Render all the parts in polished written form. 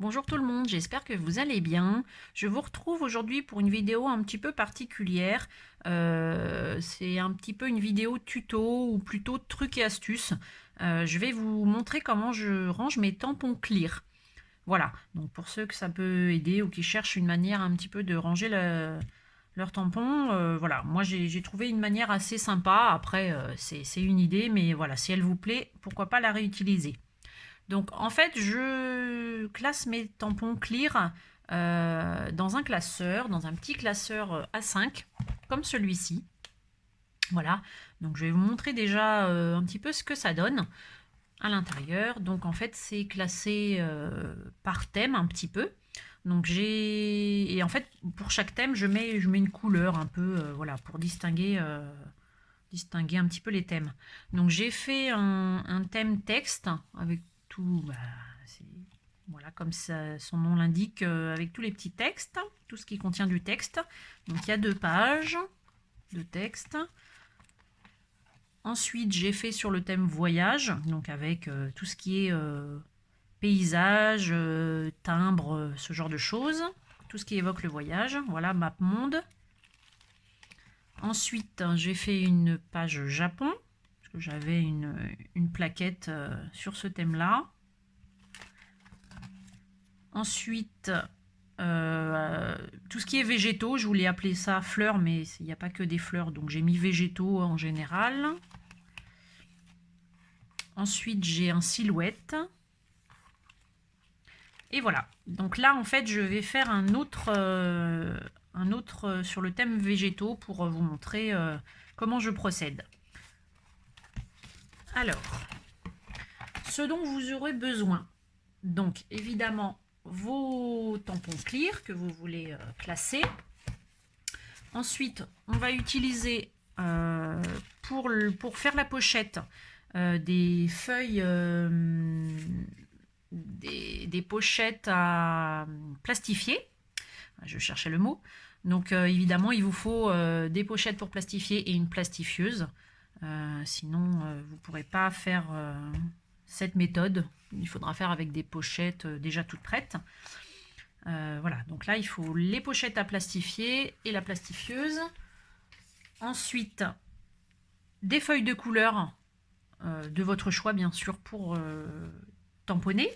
Bonjour tout le monde, j'espère que vous allez bien. Je vous retrouve aujourd'hui pour une vidéo un petit peu particulière. C'est un petit peu une vidéo tuto ou plutôt trucs et astuces. Je vais vous montrer comment je range mes tampons clear. Voilà, donc pour ceux que ça peut aider ou qui cherchent une manière un petit peu de ranger leurs tampons, voilà, moi j'ai trouvé une manière assez sympa. Après, c'est une idée, mais voilà, si elle vous plaît, pourquoi pas la réutiliser. Donc en fait, je classe mes tampons clear dans un classeur, dans un petit classeur A5, comme celui-ci. Voilà, donc je vais vous montrer déjà un petit peu ce que ça donne à l'intérieur. Donc en fait, c'est classé par thème un petit peu. Donc et en fait, pour chaque thème, je mets une couleur un peu, voilà, pour distinguer un petit peu les thèmes. Donc j'ai fait un thème texte avec tout, voilà, comme ça, son nom l'indique, avec tous les petits textes, tout ce qui contient du texte. Donc il y a 2 pages de texte. Ensuite j'ai fait sur le thème voyage, donc avec tout ce qui est paysage, timbre, ce genre de choses, tout ce qui évoque le voyage. Voilà, map monde. Ensuite, j'ai fait une page Japon, parce que j'avais une plaquette sur ce thème-là. Ensuite, tout ce qui est végétaux, je voulais appeler ça fleurs, mais il n'y a pas que des fleurs, donc j'ai mis végétaux en général. Ensuite, j'ai un silhouette. Et voilà. Donc là, en fait, je vais faire un autre sur le thème végétaux pour vous montrer comment je procède. Alors, ce dont vous aurez besoin. Donc, évidemment, vos tampons clear que vous voulez classer. Ensuite, on va utiliser pour faire la pochette des feuilles, des pochettes à plastifier. Je cherchais le mot. Donc évidemment, il vous faut des pochettes pour plastifier et une plastifieuse. Sinon, vous ne pourrez pas faire cette méthode. Il faudra faire avec des pochettes déjà toutes prêtes. Voilà, donc là, il faut les pochettes à plastifier et la plastifieuse. Ensuite, des feuilles de couleur de votre choix, bien sûr, pour tamponner.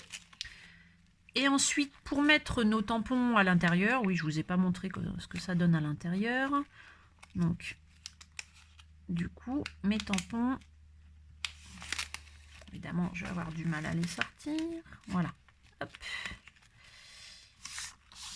Et ensuite, pour mettre nos tampons à l'intérieur, oui, je ne vous ai pas montré ce que ça donne à l'intérieur. Donc, du coup, mes tampons, évidemment, je vais avoir du mal à les sortir. Voilà. Hop.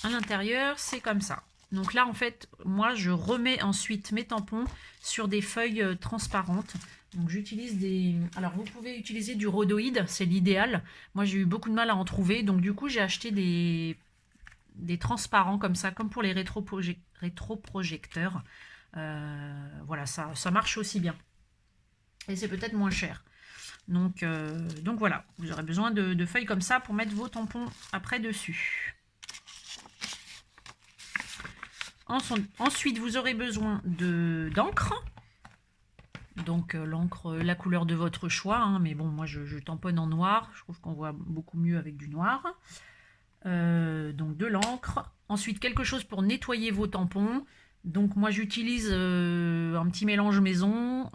À l'intérieur, c'est comme ça. Donc là, en fait, moi, je remets ensuite mes tampons sur des feuilles transparentes. Donc j'utilise des... Alors, vous pouvez utiliser du rhodoïde, c'est l'idéal. Moi, j'ai eu beaucoup de mal à en trouver. Donc, du coup, j'ai acheté des transparents comme ça, comme pour les rétroprojecteurs. Voilà, ça marche aussi bien. Et c'est peut-être moins cher. Donc voilà, vous aurez besoin de feuilles comme ça pour mettre vos tampons après dessus. Ensuite, vous aurez besoin d'encre. Donc l'encre, la couleur de votre choix. Hein, mais bon, moi je tamponne en noir. Je trouve qu'on voit beaucoup mieux avec du noir. Donc de l'encre. Ensuite, quelque chose pour nettoyer vos tampons. Donc moi j'utilise un petit mélange maison.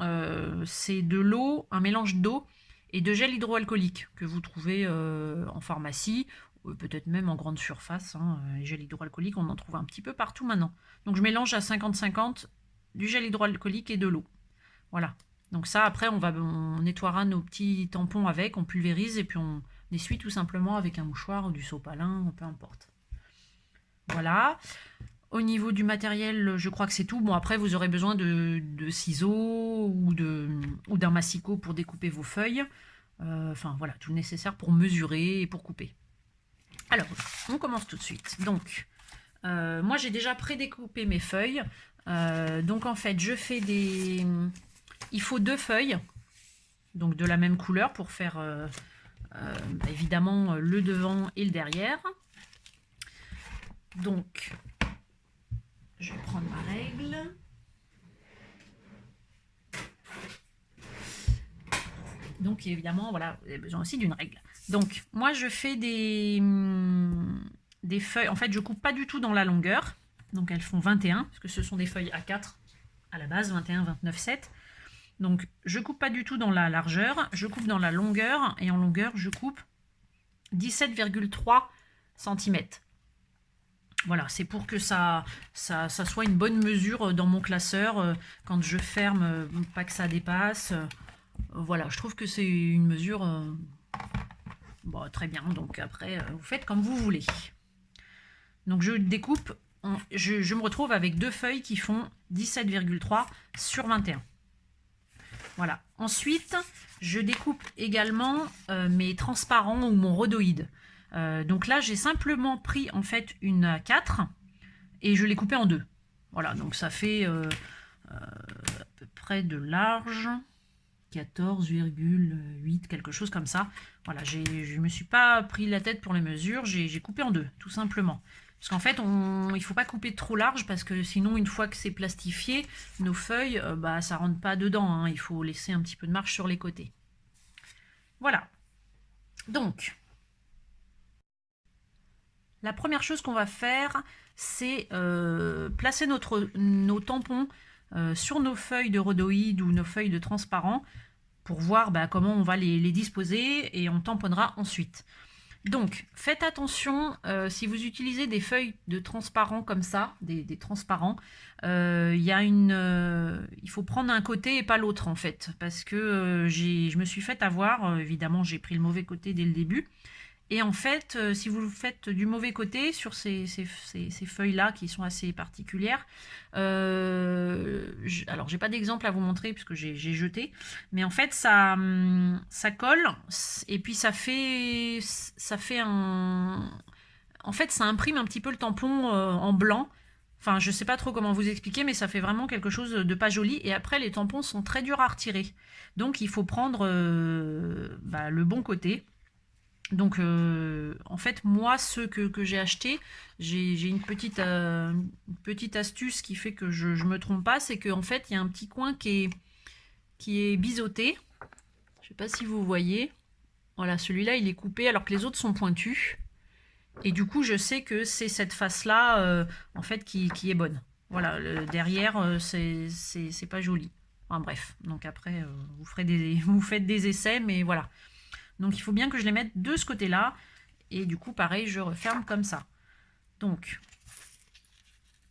C'est de l'eau, un mélange d'eau et de gel hydroalcoolique que vous trouvez en pharmacie. Peut-être même en grande surface. Hein. Les gels hydroalcooliques, on en trouve un petit peu partout maintenant. Donc je mélange à 50-50 du gel hydroalcoolique et de l'eau. Voilà. Donc ça, après, on nettoiera nos petits tampons avec, on pulvérise et puis on essuie tout simplement avec un mouchoir ou du sopalin, peu importe. Voilà. Au niveau du matériel, je crois que c'est tout. Bon, après, vous aurez besoin de ciseaux ou d'un massicot pour découper vos feuilles. Enfin, voilà, tout le nécessaire pour mesurer et pour couper. Alors, on commence tout de suite. Donc, moi, j'ai déjà prédécoupé mes feuilles. Donc, en fait, je fais des... Il faut 2 feuilles, donc de la même couleur pour faire évidemment le devant et le derrière. Donc, je vais prendre ma règle. Donc évidemment, voilà, vous avez besoin aussi d'une règle. Donc, moi, je fais des feuilles. En fait, je coupe pas du tout dans la longueur. Donc, elles font 21, parce que ce sont des feuilles A4 à la base, 21, 29, 7. Donc, je coupe pas du tout dans la largeur. Je coupe dans la longueur. Et en longueur, je coupe 17,3 cm. Voilà, c'est pour que ça soit une bonne mesure dans mon classeur. Quand je ferme, pas que ça dépasse. Voilà, je trouve que c'est une mesure bon, très bien. Donc après, vous faites comme vous voulez. Donc je découpe, je me retrouve avec deux feuilles qui font 17,3 sur 21. Voilà. Ensuite, je découpe également mes transparents ou mon rhodoïde. Donc là, j'ai simplement pris en fait une A4 et je l'ai coupée en deux. Voilà, donc ça fait à peu près de large, 14,8, quelque chose comme ça. Voilà, je ne me suis pas pris la tête pour les mesures, j'ai coupé en deux, tout simplement. Parce qu'en fait, il ne faut pas couper trop large, parce que sinon, une fois que c'est plastifié, nos feuilles, ça ne rentre pas dedans. Hein. Il faut laisser un petit peu de marge sur les côtés. Voilà. Donc, la première chose qu'on va faire, c'est placer nos tampons sur nos feuilles de rhodoïde ou nos feuilles de transparent pour voir comment on va les disposer, et on tamponnera ensuite. Donc, faites attention, si vous utilisez des feuilles de transparent comme ça, des transparents, il faut prendre un côté et pas l'autre en fait, parce que je me suis fait avoir, évidemment j'ai pris le mauvais côté dès le début, et en fait, si vous faites du mauvais côté sur ces feuilles-là qui sont assez particulières, alors j'ai pas d'exemple à vous montrer puisque j'ai jeté, mais en fait ça colle et puis ça fait un... En fait, ça imprime un petit peu le tampon en blanc. Enfin, je sais pas trop comment vous expliquer, mais ça fait vraiment quelque chose de pas joli. Et après, les tampons sont très durs à retirer. Donc, il faut prendre le bon côté. Donc, en fait, moi, ceux que j'ai achetés, j'ai une petite astuce qui fait que je me trompe pas. C'est qu'en fait, il y a un petit coin qui est biseauté. Je sais pas si vous voyez. Voilà, celui-là, il est coupé alors que les autres sont pointus. Et du coup, je sais que c'est cette face-là, en fait, qui est bonne. Voilà, derrière, c'est pas joli. Enfin, bref, donc après, vous faites des essais, mais voilà. Donc il faut bien que je les mette de ce côté-là. Et du coup, pareil, je referme comme ça. Donc,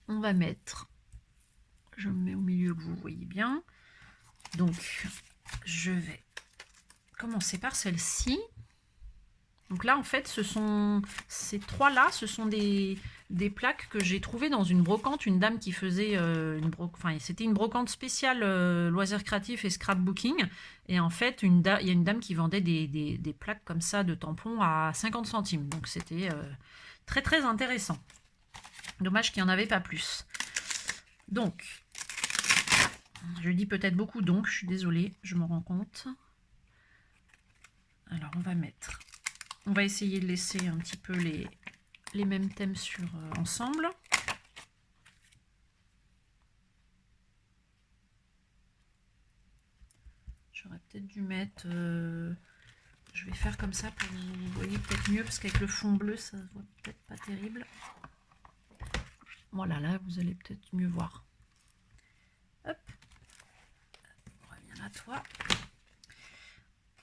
on va mettre... Je me mets au milieu que vous voyez bien. Donc, je vais commencer par celle-ci. Donc là, en fait, ces trois-là, ce sont des plaques que j'ai trouvées dans une brocante. Une dame qui faisait c'était une brocante spéciale loisirs créatifs et scrapbooking. Et en fait, il y a une dame qui vendait des plaques comme ça de tampons à 50 centimes. Donc c'était très très intéressant. Dommage qu'il n'y en avait pas plus. Donc, je dis peut-être beaucoup donc, je suis désolée, je me rends compte. Alors, on va essayer de laisser un petit peu les mêmes thèmes ensemble. J'aurais peut-être dû mettre... je vais faire comme ça pour que vous voyez peut-être mieux, parce qu'avec le fond bleu, ça se voit peut-être pas terrible. Voilà, là, vous allez peut-être mieux voir. Hop. On revient à toi.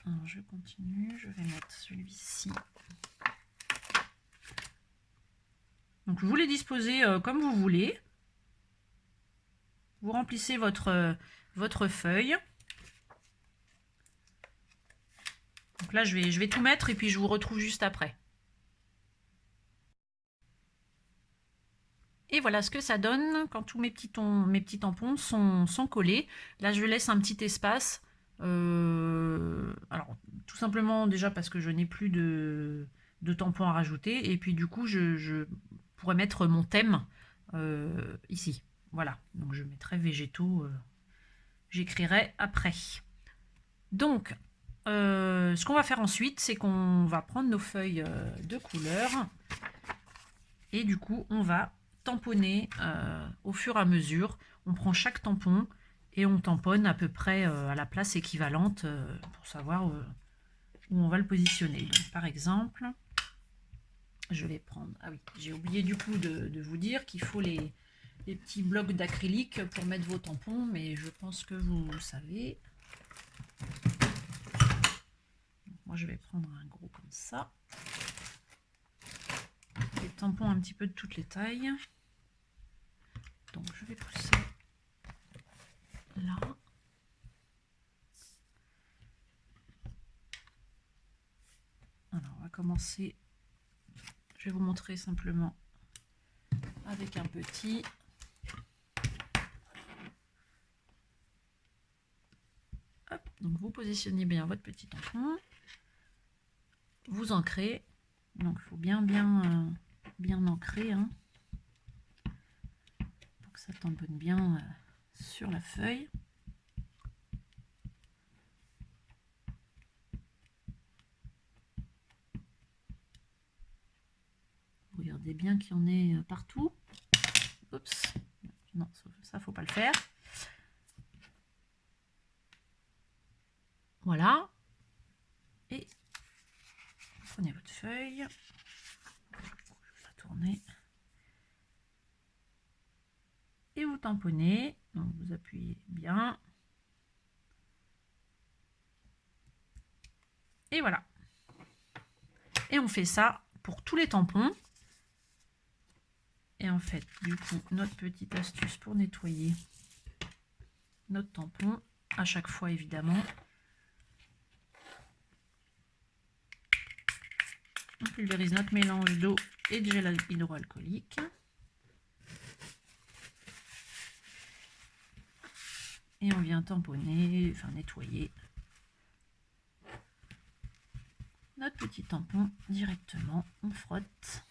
Alors, je continue, je vais mettre celui-ci. Donc, vous les disposez comme vous voulez. Vous remplissez votre feuille. Donc là, je vais tout mettre et puis je vous retrouve juste après. Et voilà ce que ça donne quand tous mes petits tampons sont collés. Là, je laisse un petit espace. Alors, tout simplement déjà parce que je n'ai plus de tampons à rajouter. Et puis du coup, je pourrais mettre mon thème ici. Voilà, donc je mettrai végétaux. J'écrirai après. Donc, ce qu'on va faire ensuite, c'est qu'on va prendre nos feuilles de couleur. Et du coup, on va tamponner au fur et à mesure. On prend chaque tampon et on tamponne à peu près à la place équivalente pour savoir où on va le positionner. Donc, par exemple, je vais prendre... Ah oui, j'ai oublié du coup de vous dire qu'il faut les petits blocs d'acrylique pour mettre vos tampons, mais je pense que vous savez. Donc, moi, je vais prendre un gros comme ça. Des tampons un petit peu de toutes les tailles. Donc, je vais pousser là. Alors, on va commencer. Je vais vous montrer simplement avec un petit. Hop, donc vous positionnez bien votre petit tampon. Vous ancrez. Donc il faut bien ancrer hein, pour que ça tamponne bien sur la feuille. Regardez bien qu'il y en ait partout. Oups, non, ça faut pas le faire. Voilà. Et prenez votre feuille. Je vais la tourner. Et vous tamponnez. Donc vous appuyez bien. Et voilà. Et on fait ça pour tous les tampons. Et en fait, du coup, notre petite astuce pour nettoyer notre tampon, à chaque fois évidemment. On pulvérise notre mélange d'eau et de gel hydroalcoolique. Et on vient tamponner, enfin nettoyer notre petit tampon directement. On frotte.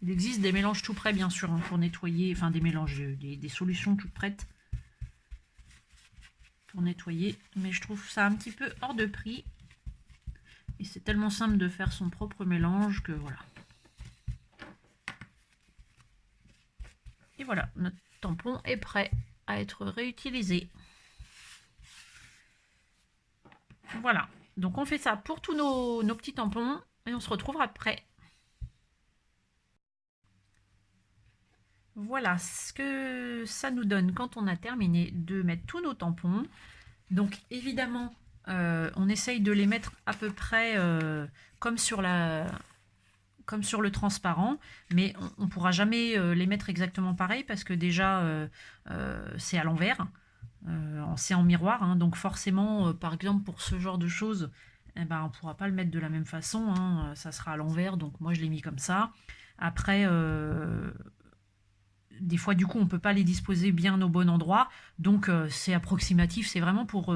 Il existe des mélanges tout prêts, bien sûr, hein, pour nettoyer, enfin des mélanges, des solutions toutes prêtes pour nettoyer. Mais je trouve ça un petit peu hors de prix. Et c'est tellement simple de faire son propre mélange que voilà. Et voilà, notre tampon est prêt à être réutilisé. Voilà, donc on fait ça pour tous nos petits tampons et on se retrouve après. Voilà ce que ça nous donne quand on a terminé de mettre tous nos tampons. Donc évidemment, on essaye de les mettre à peu près comme sur le transparent, mais on ne pourra jamais les mettre exactement pareil parce que déjà c'est à l'envers, c'est en miroir, hein, donc forcément, par exemple pour ce genre de choses, eh ben, on ne pourra pas le mettre de la même façon, hein, ça sera à l'envers, donc moi je l'ai mis comme ça. Après, des fois, du coup, on ne peut pas les disposer bien au bon endroit. Donc, c'est approximatif. C'est vraiment pour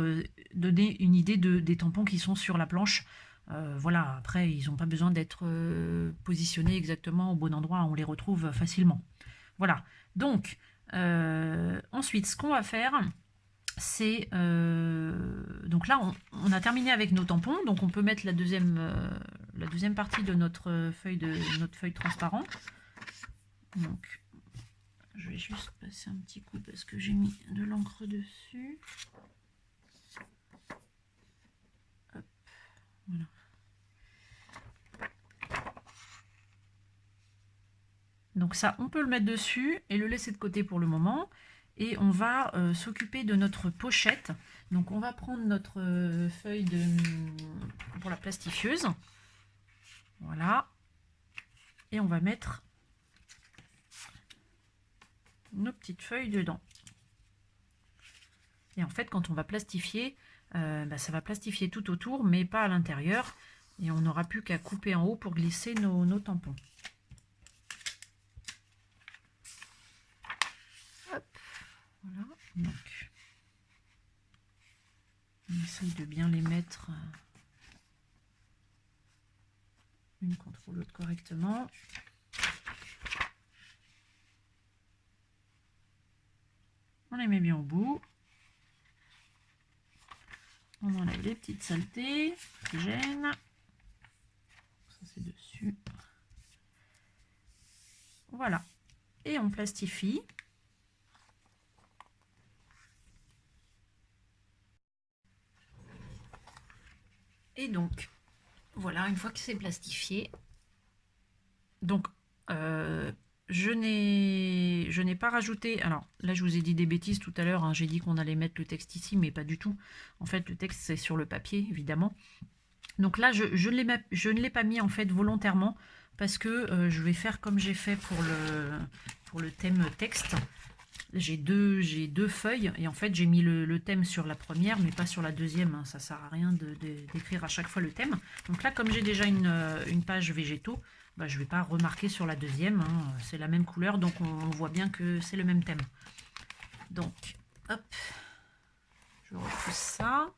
donner une idée des tampons qui sont sur la planche. Voilà, après, ils n'ont pas besoin d'être positionnés exactement au bon endroit. On les retrouve facilement. Voilà. Donc, ensuite, ce qu'on va faire, c'est... donc là, on a terminé avec nos tampons. Donc, on peut mettre la deuxième partie de notre feuille transparente. Donc, je vais juste passer un petit coup parce que j'ai mis de l'encre dessus. Hop, voilà. Donc ça, on peut le mettre dessus et le laisser de côté pour le moment. Et on va s'occuper de notre pochette. Donc on va prendre notre feuille pour la plastifieuse. Voilà. Et on va mettre nos petites feuilles dedans. Et en fait, quand on va plastifier, ça va plastifier tout autour, mais pas à l'intérieur. Et on n'aura plus qu'à couper en haut pour glisser nos tampons. Hop, voilà. Donc, on essaye de bien les mettre une contre l'autre correctement. On les met bien au bout. On enlève les petites saletés qui gênent. passer dessus. Voilà. Et on plastifie. Et donc, voilà, une fois que c'est plastifié, donc je n'ai pas rajouté, alors là je vous ai dit des bêtises tout à l'heure, hein, j'ai dit qu'on allait mettre le texte ici, mais pas du tout. En fait, le texte c'est sur le papier, évidemment. Donc là, je ne l'ai pas mis en fait volontairement, parce que je vais faire comme j'ai fait pour le thème texte. J'ai deux feuilles et en fait j'ai mis le thème sur la première mais pas sur la deuxième, hein. Ça sert à rien d'écrire à chaque fois le thème. Donc là, comme j'ai déjà une page végétaux, bah, je ne vais pas remarquer sur la deuxième, hein. C'est la même couleur, donc on voit bien que c'est le même thème. Donc hop, je repousse ça.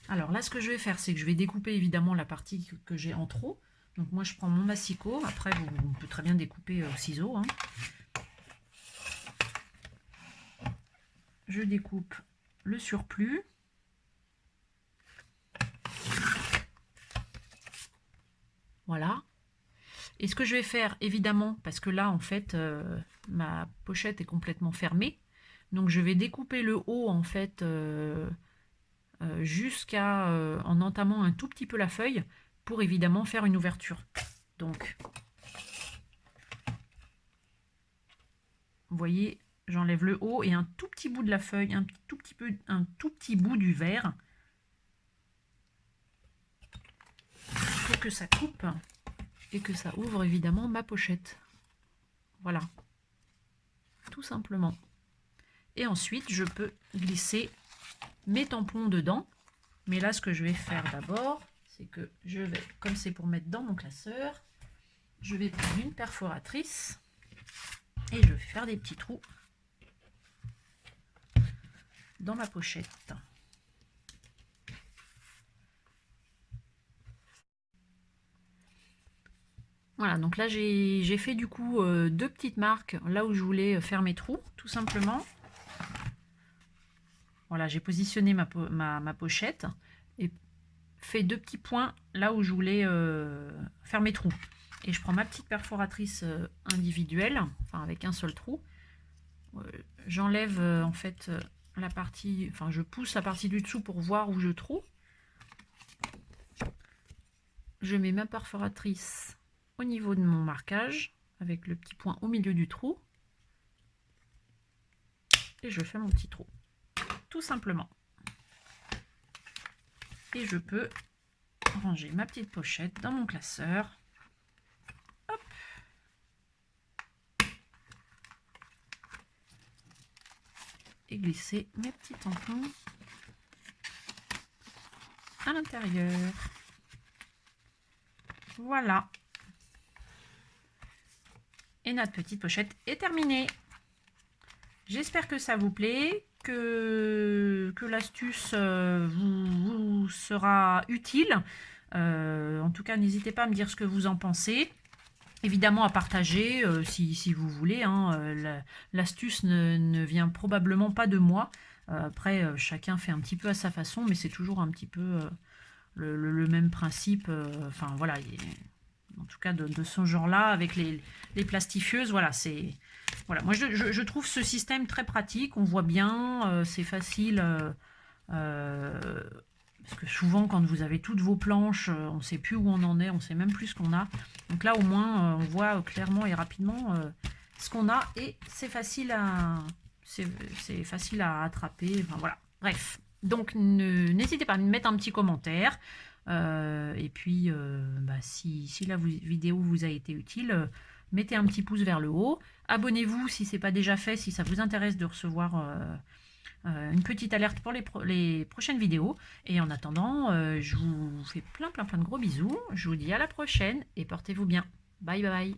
Alors là, ce que je vais faire, c'est que je vais découper évidemment la partie que j'ai en trop. Donc moi je prends mon massicot, après on peut très bien découper au ciseau, hein. Je découpe le surplus. Voilà. Et ce que je vais faire, évidemment, parce que là, en fait, ma pochette est complètement fermée. Donc, je vais découper le haut, en fait, jusqu'à en entamant un tout petit peu la feuille pour, évidemment, faire une ouverture. Donc, vous voyez, j'enlève le haut et un tout petit bout de la feuille, un tout petit bout du verre pour que ça coupe et que ça ouvre évidemment ma pochette. Voilà, tout simplement. Et ensuite, je peux glisser mes tampons dedans. Mais là, ce que je vais faire d'abord, c'est que je vais, comme c'est pour mettre dans mon classeur, je vais prendre une perforatrice et je vais faire des petits trous dans ma pochette. Voilà, donc là j'ai fait du coup deux petites marques là où je voulais faire mes trous, tout simplement. Voilà, j'ai positionné ma pochette et fait deux petits points là où je voulais faire mes trous. Et je prends ma petite perforatrice individuelle, enfin avec un seul trou. J'enlève en fait la partie, enfin je pousse la partie du dessous pour voir où je trouve. Je mets ma perforatrice au niveau de mon marquage avec le petit point au milieu du trou et je fais mon petit trou, tout simplement. Et je peux ranger ma petite pochette dans mon classeur. Hop. Et glisser mes petits tampons à l'intérieur. Voilà. Et notre petite pochette est terminée. J'espère que ça vous plaît, que l'astuce vous sera utile. En tout cas, n'hésitez pas à me dire ce que vous en pensez. Évidemment à partager si vous voulez, hein. L'astuce ne vient probablement pas de moi. Après, chacun fait un petit peu à sa façon, mais c'est toujours un petit peu le même principe. Enfin voilà, en tout cas de ce genre-là, avec les plastifieuses, voilà, c'est... Voilà, moi je trouve ce système très pratique, on voit bien, c'est facile, parce que souvent quand vous avez toutes vos planches, on ne sait plus où on en est, on ne sait même plus ce qu'on a. Donc là au moins on voit clairement et rapidement ce qu'on a et c'est facile à attraper, enfin voilà, bref. Donc n'hésitez pas à me mettre un petit commentaire. Et puis si la vidéo vous a été utile, mettez un petit pouce vers le haut. Abonnez-vous si ce n'est pas déjà fait, si ça vous intéresse de recevoir une petite alerte pour les prochaines vidéos. Et en attendant, je vous fais plein de gros bisous. Je vous dis à la prochaine et portez-vous bien. Bye bye.